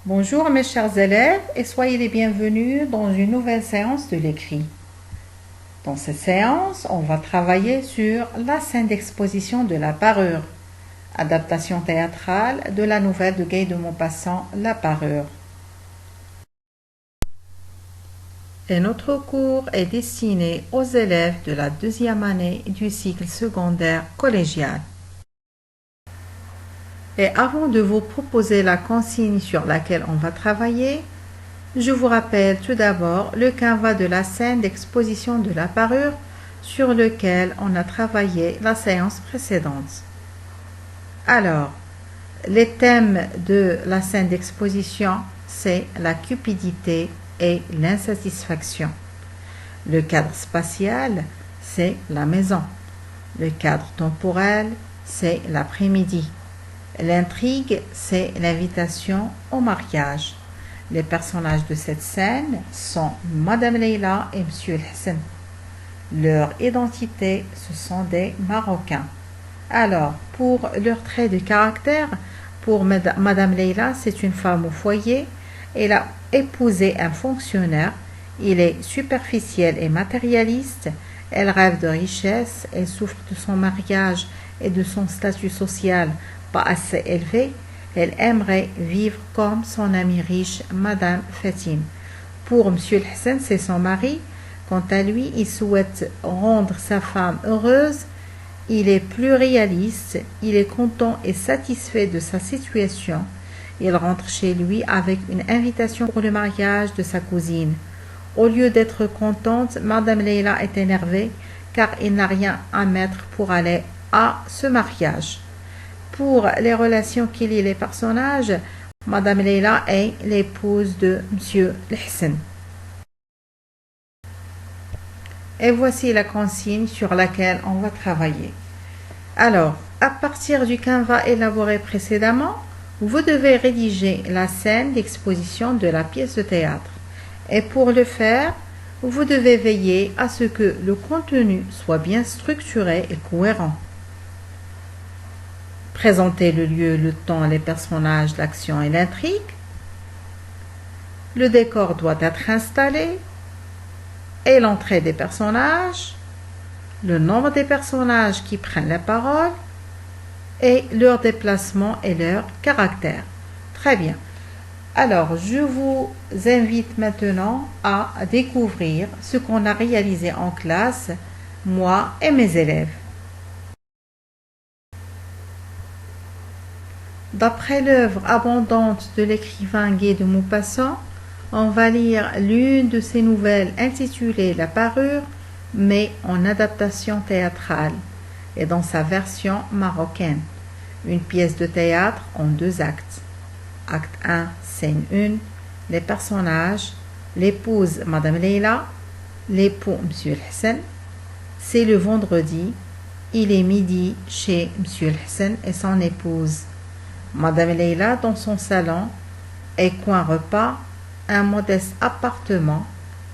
Bonjour mes chers élèves et soyez les bienvenus dans une nouvelle séance de l'écrit. Dans cette séance, on va travailler sur la scène d'exposition de la parure, adaptation théâtrale de la nouvelle de Guy de Maupassant, La Parure. Et notre cours est destiné aux élèves de la deuxième année du cycle secondaire collégial. Et avant de vous proposer la consigne sur laquelle on va travailler, je vous rappelle tout d'abord le canevas de la scène d'exposition de la parure sur lequel on a travaillé la séance précédente. Alors, les thèmes de la scène d'exposition, c'est la cupidité et l'insatisfaction. Le cadre spatial, c'est la maison. Le cadre temporel, c'est l'après-midi. L'intrigue, c'est l'invitation au mariage. Les personnages de cette scène sont Madame Leila et Monsieur Hassan. Leur identité, ce sont des Marocains. Alors, pour leurs traits de caractère, pour Madame Leila, c'est une femme au foyer. Elle a épousé un fonctionnaire. Il est superficiel et matérialiste. Elle rêve de richesse. Elle souffre de son mariage et de son statut social pas assez élevé. Elle aimerait vivre comme son amie riche, Madame Fatine. Pour Monsieur Hassan, c'est son mari. Quant à lui, il souhaite rendre sa femme heureuse. Il est plus réaliste. Il est content et satisfait de sa situation. Il rentre chez lui avec une invitation pour le mariage de sa cousine. Au lieu d'être contente, Madame Leila est énervée car il n'a rien à mettre pour aller à ce mariage. Pour les relations qui lient les personnages, Madame Leila est l'épouse de Monsieur Hassan. Et voici la consigne sur laquelle on va travailler. Alors, à partir du canevas élaboré précédemment, vous devez rédiger la scène d'exposition de la pièce de théâtre. Et pour le faire, vous devez veiller à ce que le contenu soit bien structuré et cohérent. Présenter le lieu, le temps, les personnages, l'action et l'intrigue. Le décor doit être installé et l'entrée des personnages, le nombre des personnages qui prennent la parole et leur déplacement et leur caractère. Très bien. Alors, je vous invite maintenant à découvrir ce qu'on a réalisé en classe, moi et mes élèves. D'après l'œuvre abondante de l'écrivain Guy de Maupassant, on va lire l'une de ses nouvelles intitulée La Parure, mais en adaptation théâtrale et dans sa version marocaine. Une pièce de théâtre en 2 actes. Acte 1, scène 1, les personnages, l'épouse Madame Leila, l'époux Monsieur Hassan. C'est le vendredi, il est midi chez Monsieur Hassan et son épouse. Madame Leila dans son salon et coin repas, un modeste appartement.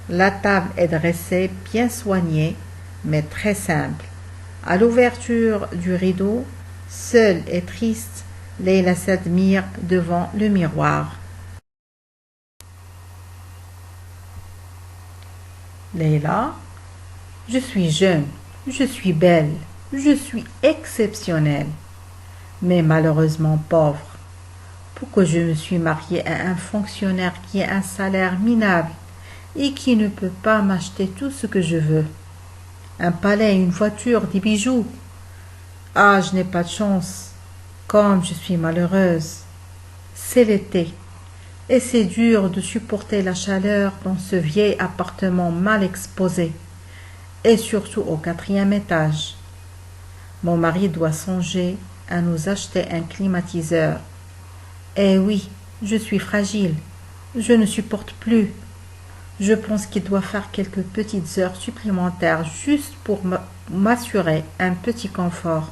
La table est dressée, bien soignée, mais très simple. À l'ouverture du rideau, seule et triste, Leila s'admire devant le miroir. Leila, je suis jeune, je suis belle, je suis exceptionnelle, mais malheureusement pauvre. Pourquoi je me suis mariée à un fonctionnaire qui a un salaire minable et qui ne peut pas m'acheter tout ce que je veux? Un palais, une voiture, des bijoux. Ah, je n'ai pas de chance. Comme je suis malheureuse. C'est l'été. Et c'est dur de supporter la chaleur dans ce vieil appartement mal exposé. Et surtout au 4e étage. Mon mari doit songer à nous acheter un climatiseur. Eh oui, je suis fragile. Je ne supporte plus. Je pense qu'il doit faire quelques petites heures supplémentaires juste pour m'assurer un petit confort.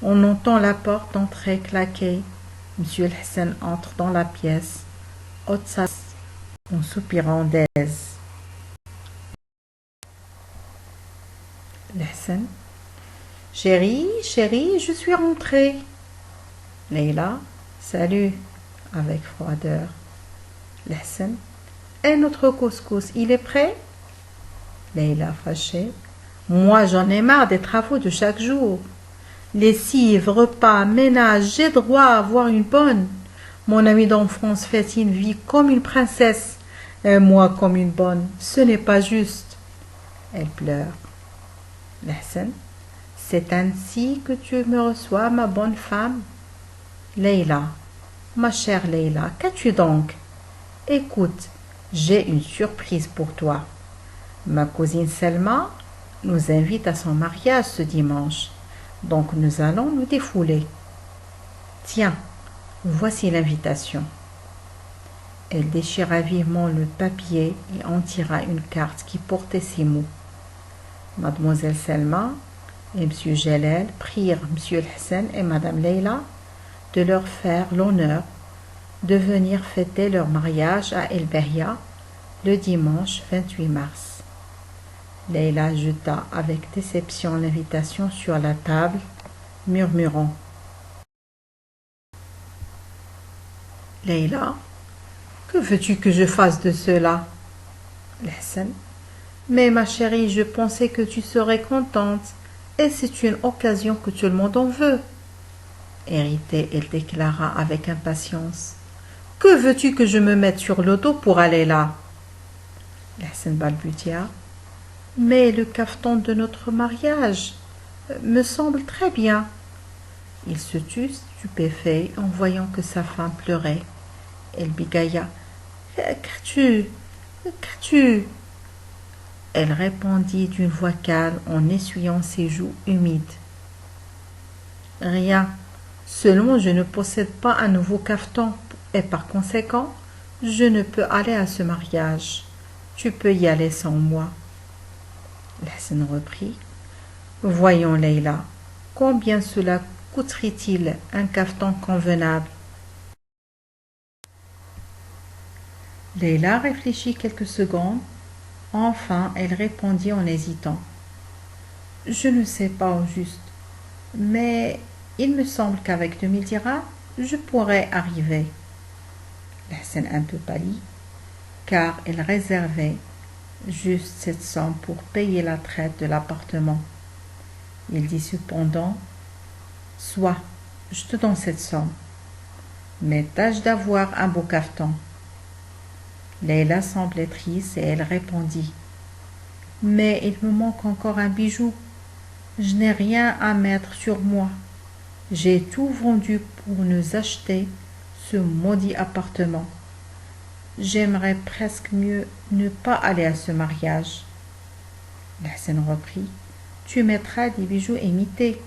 On entend la porte d'entrée claquer. Monsieur Hassan entre dans la pièce, ôte sa en soupirant d'aise. Hassan. Chérie, je suis rentrée. Leila. Salut. avec froideur. L'Hassan. Et notre couscous, il est prêt? Leïla fâchée. Moi, j'en ai marre des travaux de chaque jour. Lessive, repas, ménage, j'ai droit à avoir une bonne. Mon amie d'enfance fait une vie comme une princesse, et moi comme une bonne. Ce n'est pas juste. Elle pleure. L'Hassan. C'est ainsi que tu me reçois, ma bonne femme? Leïla. Ma chère Leïla, qu'as-tu donc? Écoute, j'ai une surprise pour toi. Ma cousine Selma nous invite à son mariage ce dimanche, donc nous allons nous défouler. Tiens, voici l'invitation. Elle déchira vivement le papier et en tira une carte qui portait ces mots. Mademoiselle Selma et M. Jalal prirent M. Hassan et Madame Leïla de leur faire l'honneur de venir fêter leur mariage à El Behia le dimanche 28 mars. Leïla jeta avec déception l'invitation sur la table, murmurant: Leïla, que veux-tu que je fasse de cela? Hassan. Mais ma chérie, je pensais que tu serais contente, et c'est une occasion que tout le monde en veut. Irritée, elle déclara avec impatience: Que veux-tu que je me mette sur le dos pour aller là? Hassan balbutia: Mais le cafeton de notre mariage me semble très bien. Il se tut stupéfait en voyant que sa femme pleurait. Elle bégaya: Qu'as-tu? Qu'as-tu? Elle répondit d'une voix calme en essuyant ses joues humides: Rien. Seulement, je ne possède pas un nouveau cafeton et par conséquent, je ne peux aller à ce mariage. Tu peux y aller sans moi. Hassan reprit: Voyons, Leïla, combien cela coûterait-il un cafeton convenable? Leïla réfléchit quelques secondes. Enfin, elle répondit en hésitant: Je ne sais pas au juste, mais il me semble qu'avec 2000 dirhams, je pourrais arriver. Hassan un peu pâlit, car elle réservait juste cette somme pour payer la traite de l'appartement. Il dit cependant: Soit, je te donne cette somme, mais tâche d'avoir un beau cafeton. Leïla semblait triste et elle répondit: Mais il me manque encore un bijou. Je n'ai rien à mettre sur moi. J'ai tout vendu pour nous acheter ce maudit appartement. J'aimerais presque mieux ne pas aller à ce mariage. Hassan reprit: Tu mettras des bijoux imités.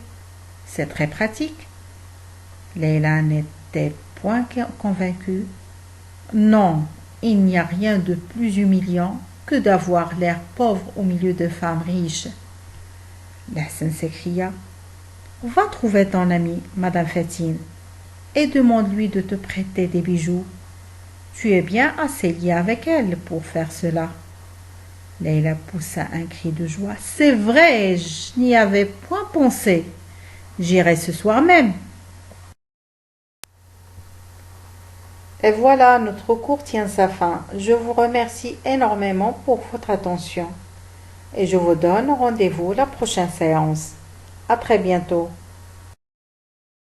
C'est très pratique. Leïla n'était point convaincue. Non, il n'y a rien de plus humiliant que d'avoir l'air pauvre au milieu de femmes riches. Hassan s'écria: Va trouver ton amie, Madame Fatine, et demande-lui de te prêter des bijoux. Tu es bien assez lié avec elle pour faire cela. Leïla poussa un cri de joie: C'est vrai, je n'y avais point pensé. J'irai ce soir même. Et voilà, notre cours tient sa fin. Je vous remercie énormément pour votre attention. Et je vous donne rendez-vous la prochaine séance. À très bientôt.